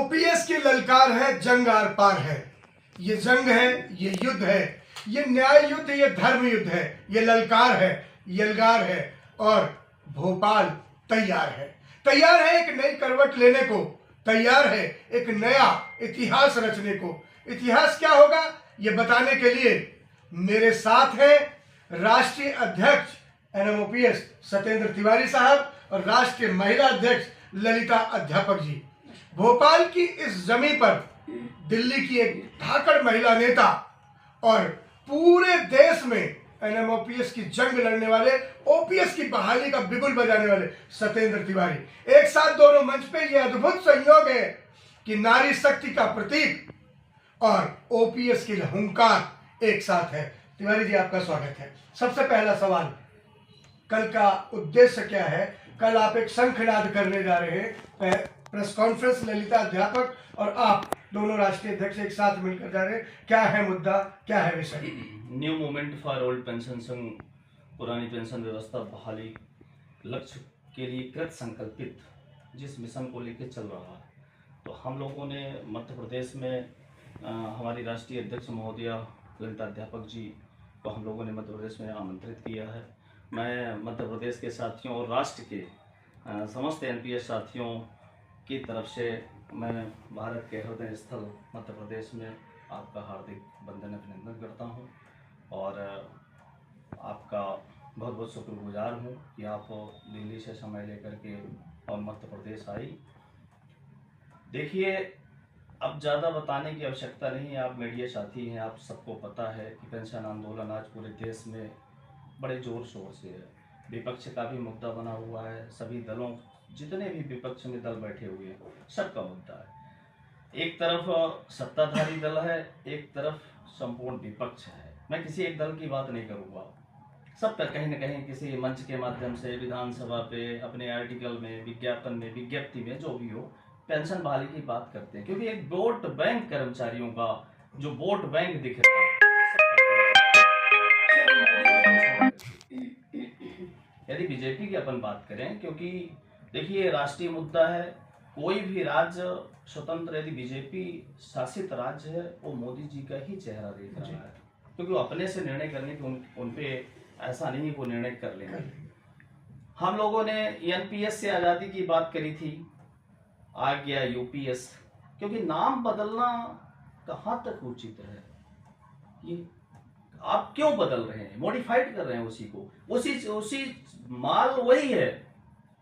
OPS की ललकार है, जंग आर पार है। ये जंग है, ये युद्ध है, ये न्याय युद्ध, ये धर्म युद्ध है, ये ललकार है, यलगार है और भोपाल तैयार है। तैयार है एक नई करवट लेने को, तैयार है एक नया इतिहास रचने को। इतिहास क्या होगा ये बताने के लिए मेरे साथ हैं राष्ट्रीय अध्यक्ष एनएमओपीएस सत्येंद्र तिवारी साहब और राष्ट्रीय महिला अध्यक्ष ललिता अध्यापक जी। भोपाल की इस जमीन पर दिल्ली की एक धाकड़ महिला नेता और पूरे देश में एनएमओपीएस की जंग लड़ने वाले, ओपीएस की बहाली का बिगुल बजाने वाले सत्येंद्र तिवारी एक साथ दोनों मंच पे। ये अद्भुत संयोग है कि नारी शक्ति का प्रतीक और ओपीएस की हुंकार एक साथ है। तिवारी जी आपका स्वागत है। सबसे पहला सवाल, कल का उद्देश्य क्या है? कल आप एक शंखनाद करने जा रहे हैं, प्रेस कॉन्फ्रेंस, ललिता अध्यापक और आप दोनों राष्ट्रीय अध्यक्ष एक साथ मिलकर जा रहे हैं। क्या है मुद्दा, क्या है विषय? New movement for old pension संघ पुरानी पेंशन व्यवस्था बहाली लक्ष्य के लिए कृत संकल्पित जिस मिशन को लेकर चल रहा है, तो हम लोगों ने मध्य प्रदेश में हमारी राष्ट्रीय अध्यक्ष महोदया ललिता अध्यापक जी को हम लोगों ने मध्य प्रदेश में आमंत्रित किया है। मैं मध्य प्रदेश के साथियों और राष्ट्र के समस्त एनपीएस साथियों की तरफ से मैं भारत के हृदय स्थल मध्य प्रदेश में आपका हार्दिक वंदन अभिनंदन करता हूं और आपका बहुत बहुत शुक्रगुजार हूं कि आप दिल्ली से समय लेकर के और मध्य प्रदेश आई। देखिए, अब ज़्यादा बताने की आवश्यकता नहीं है, आप मीडिया साथी हैं, आप सबको पता है कि पेंशन आंदोलन आज पूरे देश में बड़े ज़ोर शोर से है। विपक्ष का भी मुद्दा बना हुआ है, सभी दलों, जितने भी विपक्ष में दल बैठे हुए हैं, सबका मुद्दा है। एक तरफ सत्ताधारी दल है, एक तरफ संपूर्ण विपक्ष है। मैं किसी एक दल की बात नहीं करूँगा, सब पर कहीं न कहीं किसी मंच के माध्यम से विधानसभा पे, अपने आर्टिकल में, विज्ञापन में, विज्ञप्ति में, जो भी हो, पेंशन बहाली की बात करते हैं, क्योंकि एक वोट बैंक कर्मचारियों का जो वोट बैंक दिख रहा है। यदि बीजेपी की अपन बात करें, क्योंकि देखिए राष्ट्रीय मुद्दा है, कोई भी राज्य स्वतंत्र, यदि बीजेपी शासित राज्य है, वो मोदी जी का ही चेहरा देख रहा है, क्योंकि वो अपने से निर्णय करने के उन पे ऐसा नहीं है वो निर्णय कर लेंगे। हम लोगों ने एनपीएस से आज़ादी की बात करी थी, आ गया यूपीएस, क्योंकि नाम बदलना कहाँ तक उचित है? ये आप क्यों बदल रहे हैं? मॉडिफाइड कर रहे हैं उसी को, उसी माल वही है,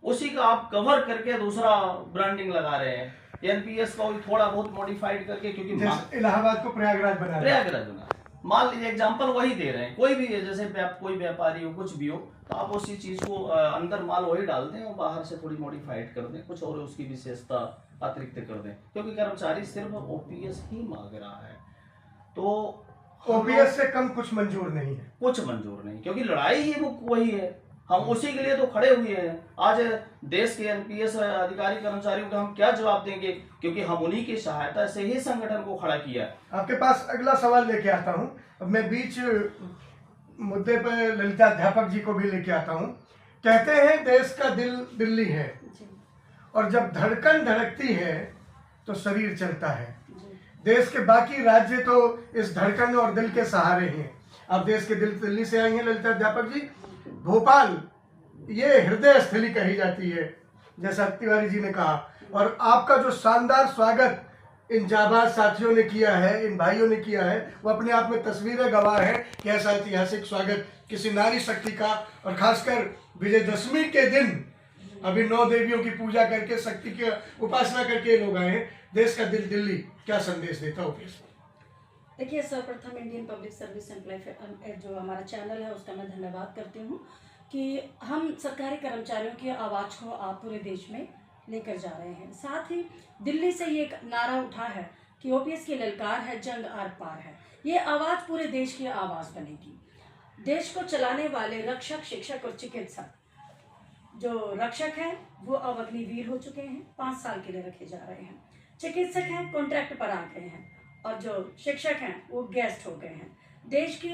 उसी का आप कवर करके दूसरा ब्रांडिंग लगा रहे हैं। एनपीएस को थोड़ा बहुत मॉडिफाइड करके, क्योंकि इलाहाबाद को प्रयागराज बना मान लीजिए एग्जाम्पल वही दे रहे हैं। कोई भी जैसे कोई व्यापारी हो, कुछ भी हो, तो आप उसी चीज को अंदर माल वही डाल दें और बाहर से थोड़ी मॉडिफाइड कर दें, कुछ और उसकी विशेषता अतिरिक्त कर दें, क्योंकि कर्मचारी सिर्फ ओपीएस ही मांग रहा है। तो ओपीएस से कम कुछ मंजूर नहीं है, कुछ मंजूर नहीं, क्योंकि लड़ाई ही वो वही है। हम उसी के लिए तो खड़े हुए हैं। आज देश के एनपीएस अधिकारी कर्मचारियों को हम क्या जवाब देंगे, क्योंकि हम उन्हीं की सहायता से ही संगठन को खड़ा किया। आपके पास अगला सवाल लेके आता हूं। अब मैं बीच मुद्दे पर ललिता अध्यापक जी को भी लेके आता हूं। कहते हैं देश का दिल दिल्ली है और जब धड़कन धड़कती है तो शरीर चलता है। देश के बाकी राज्य तो इस धड़कन और दिल के सहारे हैं। अब देश के दिल दिल्ली से आई हैं ललिता अध्यापक जी। भोपाल ये हृदय स्थली कही जाती है, जैसा तिवारी जी ने कहा, और आपका जो शानदार स्वागत इन जाबाज साथियों ने किया है, इन भाइयों ने किया है, वो अपने आप में तस्वीरें गवाह है कि ऐसा ऐतिहासिक स्वागत किसी नारी शक्ति का, और खासकर विजयदशमी के दिन अभी 9 देवियों की पूजा करके, शक्ति की उपासना करके लोग आए हैं। देश का दिल दिल्ली क्या संदेश देता हो? देखिए, सर्वप्रथम इंडियन पब्लिक सर्विस एम्प्लॉय जो हमारा चैनल है उसका मैं धन्यवाद करती हूँ कि हम सरकारी कर्मचारियों की आवाज़ को आप पूरे देश में लेकर जा रहे हैं। साथ ही दिल्ली से ये एक नारा उठा है कि ओपीएस की ललकार है, जंग आर पार है। ये आवाज़ पूरे देश की आवाज़ बनेगी। देश को चलाने वाले रक्षक, शिक्षक और चिकित्सक, जो रक्षक हैं वो अब अग्निवीर हो चुके हैं, 5 साल के लिए रखे जा रहे हैं। चिकित्सक हैं, कॉन्ट्रैक्ट पर आ गए हैं, और जो शिक्षक हैं वो गेस्ट हो गए हैं। देश के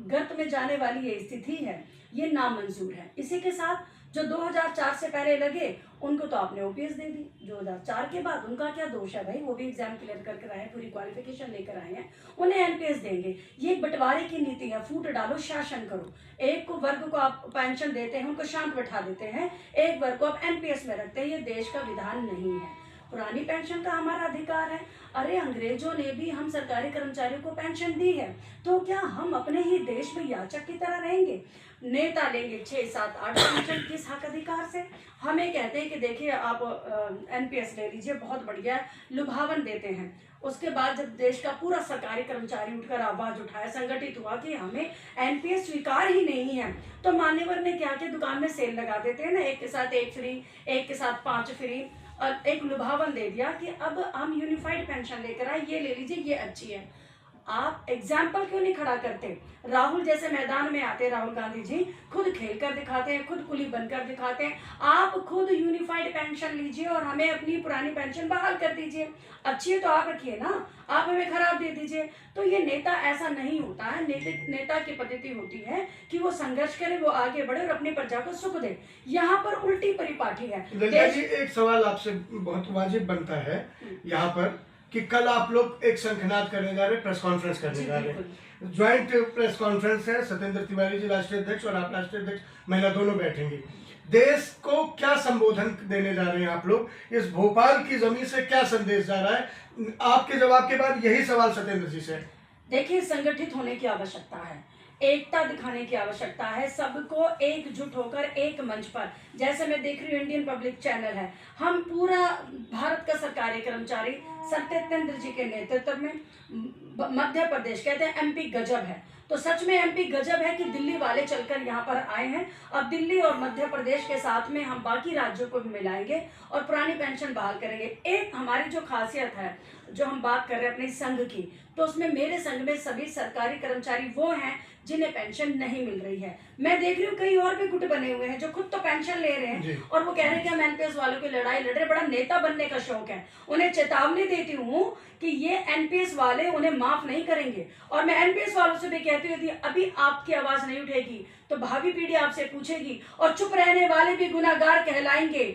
गर्त में जाने वाली ये स्थिति है, ये नामंजूर है। इसी के साथ जो 2004 से पहले लगे उनको तो आपने ओपीएस दे दी, 2004 के बाद उनका क्या दोष है भाई, वो भी एग्जाम क्लियर करके आए हैं, पूरी क्वालिफिकेशन लेकर आए हैं, उन्हें एनपीएस देंगे। ये एक बंटवारे की नीति है, फूट डालो शासन करो। एक को वर्ग को आप पेंशन देते हैं, उनको शांत बैठा देते हैं, एक वर्ग को आप एनपीएस में रखते हैं, ये देश का विधान नहीं है। पुरानी पेंशन का हमारा अधिकार है। अरे अंग्रेजों ने भी हम सरकारी कर्मचारियों को पेंशन दी है, तो क्या हम अपने ही देश में याचक की तरह रहेंगे? नेता लेंगे 6, 7, 8 पेंशन किस हक अधिकार से? हमें कहते हैं कि देखिए आप एनपीएस ले लीजिए, बहुत बढ़िया है, लुभावन देते हैं। उसके बाद जब देश का पूरा सरकारी कर्मचारी उठकर आवाज उठाया, संगठित हुआ कि हमें एनपीएस स्वीकार ही नहीं है, तो मान्यवर ने क्या किया, दुकान में सेल लगा देते हैं ना, एक के साथ एक फ्री, एक के साथ 5 फ्री, और एक लुभावन दे दिया कि अब हम यूनिफाइड पेंशन लेकर आए, ये ले लीजिए, ये अच्छी है। आप एग्जाम्पल क्यों नहीं खड़ा करते? राहुल जैसे मैदान में आते, राहुल गांधी जी खुद खेल कर दिखाते हैं, खुद कुली बनकर दिखाते हैं। आप खुद यूनिफाइड पेंशन लीजिए और हमें अपनी पुरानी पेंशन बहाल कर दीजिए। अच्छी है तो आप रखिए ना, आप हमें खराब दे दीजिए। तो ये नेता ऐसा नहीं होता है। नेता की पद्धति होती है कि वो संघर्ष करे, वो आगे बढ़े और अपनी प्रजा को सुख दे। यहाँ पर उल्टी परिपाटी है। ललिता जी, एक सवाल आपसे बहुत वाजिब बनता है यहाँ पर कि कल आप लोग एक शंखनाद करने जा रहे हैं, प्रेस कॉन्फ्रेंस करने जा रहे हैं, ज्वाइंट प्रेस कॉन्फ्रेंस है, सत्येंद्र तिवारी जी राष्ट्रीय अध्यक्ष और आप राष्ट्रीय अध्यक्ष महिला दोनों बैठेंगे। देश को क्या संबोधन देने जा रहे हैं आप लोग? इस भोपाल की जमीन से क्या संदेश जा रहा है? आपके जवाब के बाद यही सवाल सत्येंद्र जी से। देखिए, संगठित होने की आवश्यकता है, एकता दिखाने की आवश्यकता है, सबको एकजुट होकर एक मंच पर, जैसे मैं देख रही हूँ इंडियन पब्लिक चैनल है, हम पूरा भारत का सरकारी कर्मचारी सत्येंद्र जी के नेतृत्व में मध्य प्रदेश, कहते हैं एमपी गजब है, तो सच में एमपी गजब है कि दिल्ली वाले चलकर यहाँ पर आए हैं। अब दिल्ली और मध्य प्रदेश के साथ में हम बाकी राज्यों को भी मिलाएंगे और पुरानी पेंशन बहाल करेंगे। एक हमारी जो खासियत है, जो हम बात कर रहे हैं अपने संघ की, तो उसमें मेरे संघ में सभी सरकारी कर्मचारी वो हैं जिन्हें पेंशन नहीं मिल रही है। मैं देख रही हूँ कई और भी गुट बने हुए हैं जो खुद तो पेंशन ले रहे हैं और वो कह रहे हैं कि हम एनपीएस वालों की लड़ाई लड़ रहे, बड़ा नेता बनने का शौक है। उन्हें चेतावनी देती हूँ कि ये एनपीएस वाले उन्हें माफ नहीं करेंगे। और मैं एनपीएस वालों से भी कहती हूँ, अभी आपकी आवाज नहीं उठेगी तो भावी पीढ़ी आपसे पूछेगी, और चुप रहने वाले भी गुनाहगार कहलाएंगे,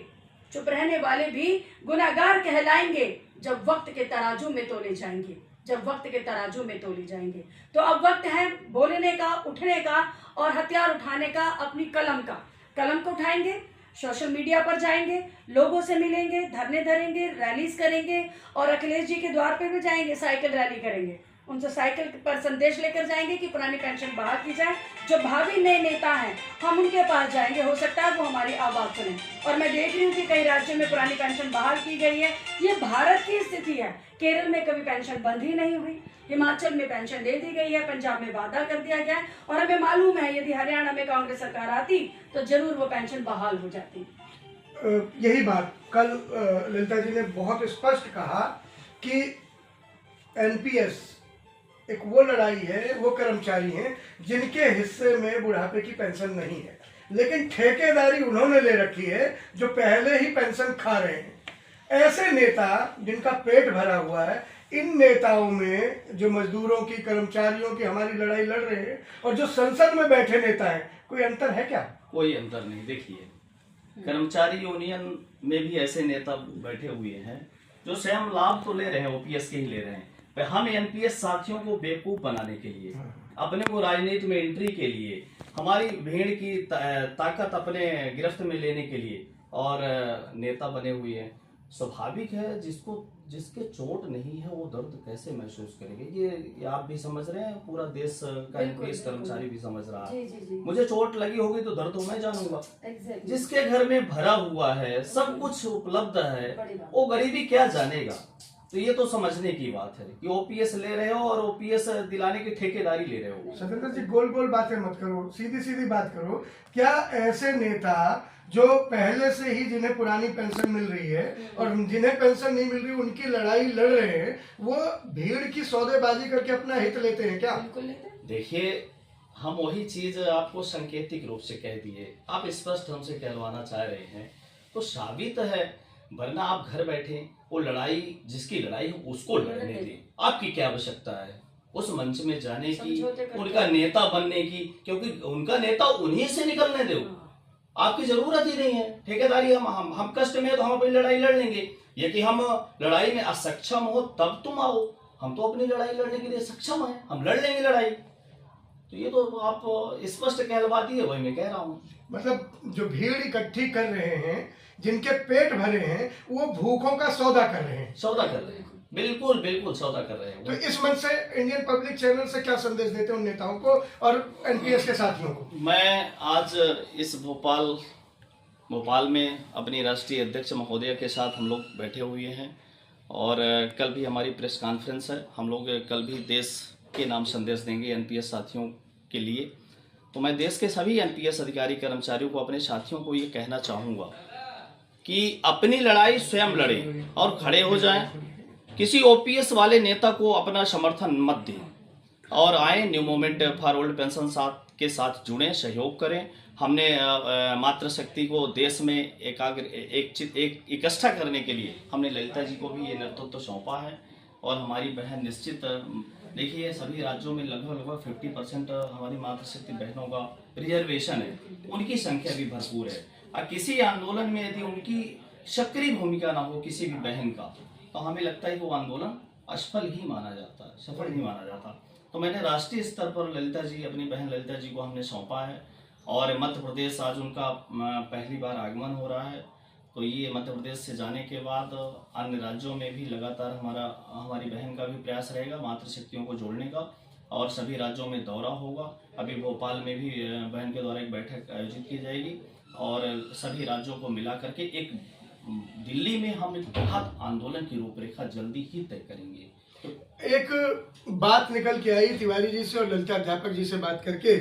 चुप रहने वाले भी गुनाहगार कहलाएंगे जब वक्त के तराजू में तोले जाएंगे, जब वक्त के तराजू में तोले जाएंगे। तो अब वक्त है बोलने का, उठने का और हथियार उठाने का। अपनी कलम को उठाएंगे, सोशल मीडिया पर जाएंगे, लोगों से मिलेंगे, धरने धरेंगे, रैलीज करेंगे और अखिलेश जी के द्वार पे भी जाएंगे, साइकिल रैली करेंगे, उनसे साइकिल पर संदेश लेकर जाएंगे कि पुरानी पेंशन बहाल की जाए। जो भावी नए नेता हैं हम उनके पास जाएंगे, हो सकता है वो हमारी आवाज सुने। और मैं देख रही हूँ कि कई राज्यों में पुरानी पेंशन बहाल की गई है। ये भारत की स्थिति है। केरल में कभी पेंशन बंद ही नहीं हुई, हिमाचल में पेंशन दे दी गई है, पंजाब में वादा कर दिया गया है, और हमें मालूम है यदि हरियाणा में कांग्रेस सरकार आती तो जरूर वो पेंशन बहाल हो जाती। यही बात कल ललिता जी ने बहुत स्पष्ट कहा कि एनपीएस एक वो लड़ाई है, वो कर्मचारी हैं जिनके हिस्से में बुढ़ापे की पेंशन नहीं है, लेकिन ठेकेदारी उन्होंने ले रखी है जो पहले ही पेंशन खा रहे हैं। ऐसे नेता जिनका पेट भरा हुआ है, इन नेताओं में जो मजदूरों की, कर्मचारियों की हमारी लड़ाई लड़ रहे हैं और जो संसद में बैठे नेता हैं, कोई अंतर है क्या? कोई अंतर नहीं। देखिए, कर्मचारी यूनियन में भी ऐसे नेता बैठे हुए हैं जो स्वयं लाभ तो ले रहे हैं, ओपीएस के ही ले रहे हैं। हम एनपीएस साथियों को बेवकूफ बनाने के लिए, अपने को राजनीति में एंट्री के लिए, हमारी भीड़ की ताकत अपने गिरफ्त में लेने के लिए और नेता बने हुए हैं। स्वाभाविक है, जिसके चोट नहीं है वो दर्द कैसे महसूस करेंगे? ये आप भी समझ रहे हैं, पूरा देश का एनपीएस कर्मचारी भी समझ रहा है। मुझे चोट लगी होगी तो दर्द तो मैं जानूंगा। जिसके घर में भरा हुआ है, सब कुछ उपलब्ध है, वो गरीबी क्या जानेगा? तो ये तो समझने की बात है कि ओपीएस ले रहे हो और ओपीएस दिलाने की ठेकेदारी ले रहे हो। सत्येंद्र जी, गोल गोल बातें मत करो, सीधी सीधी बात करो। क्या ऐसे नेता जो पहले से ही जिन्हें पुरानी पेंशन मिल रही है और जिन्हें पेंशन नहीं मिल रही उनकी लड़ाई लड़ रहे हैं, वो भीड़ की सौदेबाजी करके अपना हित लेते हैं क्या? बिल्कुल लेते हैं। देखिए, हम वही चीज आपको सांकेतिक रूप से कह दिए, आप स्पष्ट हमसे कहलवाना चाह रहे हैं तो साबित है, वरना आप घर बैठे वो लड़ाई, जिसकी लड़ाई है उसको लड़ने दें। आपकी क्या आवश्यकता है उस मंच में जाने की, उनका नेता बनने की? क्योंकि उनका नेता उन्हीं से निकलने दो। आपकी जरूरत ही नहीं है। ठेकेदारी हम कष्ट में है तो हम अपनी लड़ाई लड़ लेंगे। ये कि हम लड़ाई में असक्षम हो तब तुम आओ, हम तो अपनी लड़ाई लड़ने के लिए सक्षम है, हम लड़ लेंगे लड़ाई। तो ये तो आप स्पष्ट कहलवाती है, वही मैं कह रहा हूँ। मतलब जो भीड़ इकट्ठी कर रहे हैं, जिनके पेट भरे हैं, वो भूखों का सौदा कर रहे हैं। सौदा कर रहे हैं, बिल्कुल बिल्कुल सौदा कर रहे हैं। तो इस मंच से इंडियन पब्लिक चैनल से क्या संदेश देते हैं उन नेताओं को और एनपीएस के साथियों को? मैं आज इस भोपाल में अपनी राष्ट्रीय अध्यक्ष महोदय के साथ हम लोग बैठे हुए हैं और कल भी हमारी प्रेस कॉन्फ्रेंस है। हम लोग कल भी देश के नाम संदेश देंगे एनपीएस साथियों के लिए। तो मैं देश के सभी एनपीएस अधिकारी कर्मचारियों को, अपने साथियों को ये कहना चाहूँगा कि अपनी लड़ाई स्वयं लड़ें और खड़े हो जाएं। किसी ओपीएस वाले नेता को अपना समर्थन मत दें और आए new movement for old pension के साथ जुड़ें, सहयोग करें। हमने मातृशक्ति को देश में इकट्ठा करने के लिए हमने ललिता जी को भी ये नेतृत्व सौंपा है। और हमारी बहन निश्चित, देखिए सभी राज्यों में लगभग 50% हमारी मातृशक्ति बहनों का रिजर्वेशन है, उनकी संख्या भी भरपूर है। और किसी आंदोलन में यदि उनकी सक्रिय भूमिका ना हो किसी भी बहन का, तो हमें लगता है कि वो आंदोलन असफल ही माना जाता है, सफल नहीं माना जाता। तो मैंने राष्ट्रीय स्तर पर ललिता जी, अपनी बहन ललिता जी को हमने सौंपा है और मध्य प्रदेश आज उनका पहली बार आगमन हो रहा है। तो ये मध्य प्रदेश से जाने के बाद अन्य राज्यों में भी लगातार हमारी बहन का भी प्रयास रहेगा मातृशक्तियों को जोड़ने का और सभी राज्यों में दौरा होगा। अभी भोपाल में भी बहन के द्वारा एक बैठक आयोजित की जाएगी और सभी राज्यों को मिला करके एक दिल्ली में हम एक बृहद आंदोलन की रूपरेखा जल्दी ही तय करेंगे। एक बात निकल के आई तिवारी जी से और ललिता अध्यापक जी से बात करके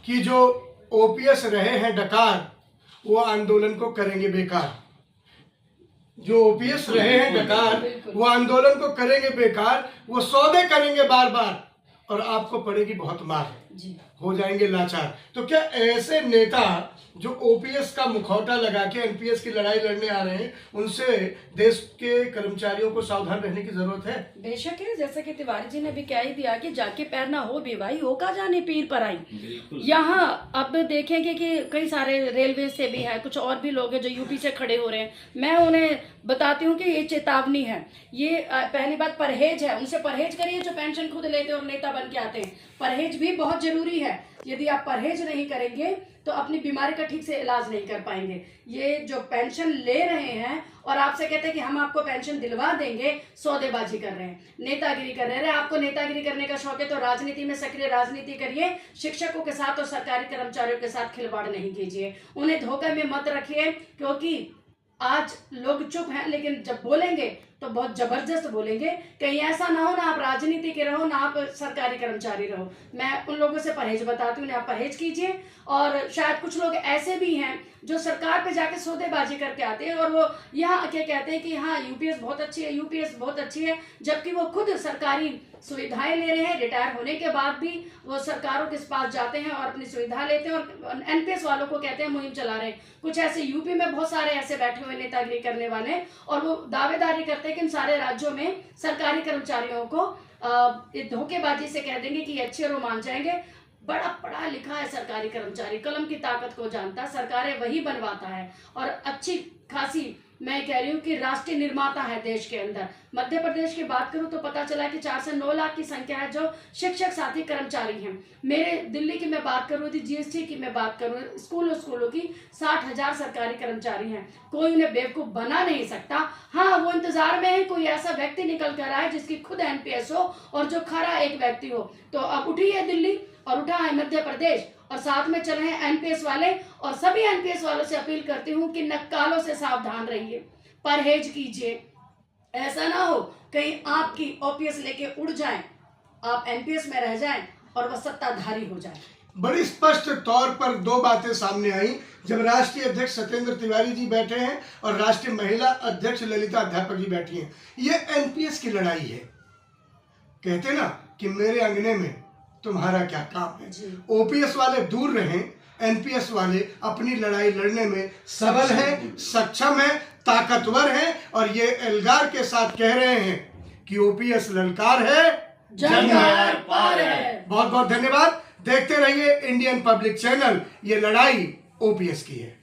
कि जो ओपीएस रहे हैं डकार, वो आंदोलन को करेंगे बेकार। जो ओपीएस रहे हैं डकार, वो आंदोलन को करेंगे बेकार, वो सौदे करेंगे बार बार और आपको पड़ेगी बहुत मार, हो जाएंगे लाचार। तो क्या ऐसे नेता जो ओपीएस का मुखौटा लगा के एनपीएस की लड़ाई लड़ने आ रहे हैं, उनसे देश के कर्मचारियों को सावधान रहने की जरूरत है? बेशक है, जैसे कि तिवारी जी ने भी कह ही दिया कि जाके पैर ना हो बेवाई, हो का जाने पीर पर आई। यहाँ अब देखेंगे कि कई सारे रेलवे से भी है, कुछ और भी लोग हैं जो यूपी से खड़े हो रहे हैं। मैं उन्हें बताती हूँ कि ये चेतावनी है, ये पहली बात परहेज है, उनसे परहेज करिए जो पेंशन खुद लेते और नेता बन के आते हैं। परहेज भी बहुत जरूरी है, यदि आप परहेज नहीं करेंगे तो अपनी बीमारी का ठीक से इलाज नहीं कर पाएंगे। ये जो पेंशन ले रहे हैं और आपसे कहते हैं कि हम आपको पेंशन दिलवा देंगे, सौदेबाजी कर रहे हैं, नेतागिरी कर रहे हैं। आपको नेतागिरी करने का शौक है तो राजनीति में सक्रिय राजनीति करिए, शिक्षकों के साथ और सरकारी कर्मचारियों के साथ खिलवाड़ नहीं कीजिए, उन्हें धोखे में मत रखिए। क्योंकि आज लोग चुप हैं लेकिन जब बोलेंगे तो बहुत जबरदस्त बोलेंगे। कहीं ऐसा ना हो ना आप राजनीति के रहो ना आप सरकारी कर्मचारी रहो। मैं उन लोगों से परहेज बताती हूँ, आप परहेज कीजिए। और शायद कुछ लोग ऐसे भी हैं जो सरकार पे जाके सौदेबाजी करके आते हैं और वो यहाँ आके कहते हैं कि हाँ यूपीएस बहुत अच्छी है, यूपीएस बहुत अच्छी है, जबकि वो खुद सरकारी सुविधाएं ले रहे हैं। रिटायर होने के बाद भी वो सरकारों के पास जाते हैं और अपनी सुविधा लेते हैं और एनपीएस वालों को कहते हैं मुहिम चला रहे हैं। कुछ ऐसे यूपी में बहुत सारे ऐसे बैठे हुए नेतागिरी करने वाले और वो दावेदारी करते हैं कि इन सारे राज्यों में सरकारी कर्मचारियों को धोखेबाजी से कह देंगे कि ये अच्छे और वो मान जाएंगे। बड़ा पढ़ा लिखा है सरकारी कर्मचारी, कलम की ताकत को जानता है, सरकारें वही बनवाता है और अच्छी खासी मैं कह रही हूँ कि राष्ट्रीय निर्माता है देश के अंदर। मध्य प्रदेश की बात करूँ तो पता चला कि 4 से 9 लाख की संख्या है जो शिक्षक साथी कर्मचारी हैं। मेरे दिल्ली की मैं बात करूँ, जीएसटी की मैं बात करूँ, स्कूलों की 60,000 सरकारी कर्मचारी हैं। कोई उन्हें बेवकूफ बना नहीं सकता। हाँ, वो इंतजार में है कोई ऐसा व्यक्ति निकल कर आए जिसकी खुद एनपीएस हो और जो खरा एक व्यक्ति हो। तो अब उठी है दिल्ली और उठा है मध्य प्रदेश और साथ में चल रहे हैं एनपीएस वाले। और सभी एनपीएस वालों से अपील करती हूँ कि नक्कालों से सावधान रहिए, परहेज कीजिए। ऐसा ना हो कहीं आपकी ओपीएस लेके उड़ जाएं, आप एनपीएस में रह जाएं और वह सत्ताधारी हो जाए। बड़ी स्पष्ट तौर पर 2 बातें सामने आई जब राष्ट्रीय अध्यक्ष सत्येंद्र तिवारी जी बैठे हैं और राष्ट्रीय महिला अध्यक्ष ललिता अध्यापक जी बैठी हैं। ये एनपीएस की लड़ाई है। कहते ना कि मेरे अंगने में तुम्हारा क्या काम है। ओपीएस वाले दूर रहें, एनपीएस वाले अपनी लड़ाई लड़ने में सबल हैं, सक्षम हैं, ताकतवर हैं और ये एल्गार के साथ कह रहे हैं कि ओपीएस ललकार है, जंगार पार है। बहुत बहुत धन्यवाद। देखते रहिए इंडियन पब्लिक चैनल। ये लड़ाई ओपीएस की है।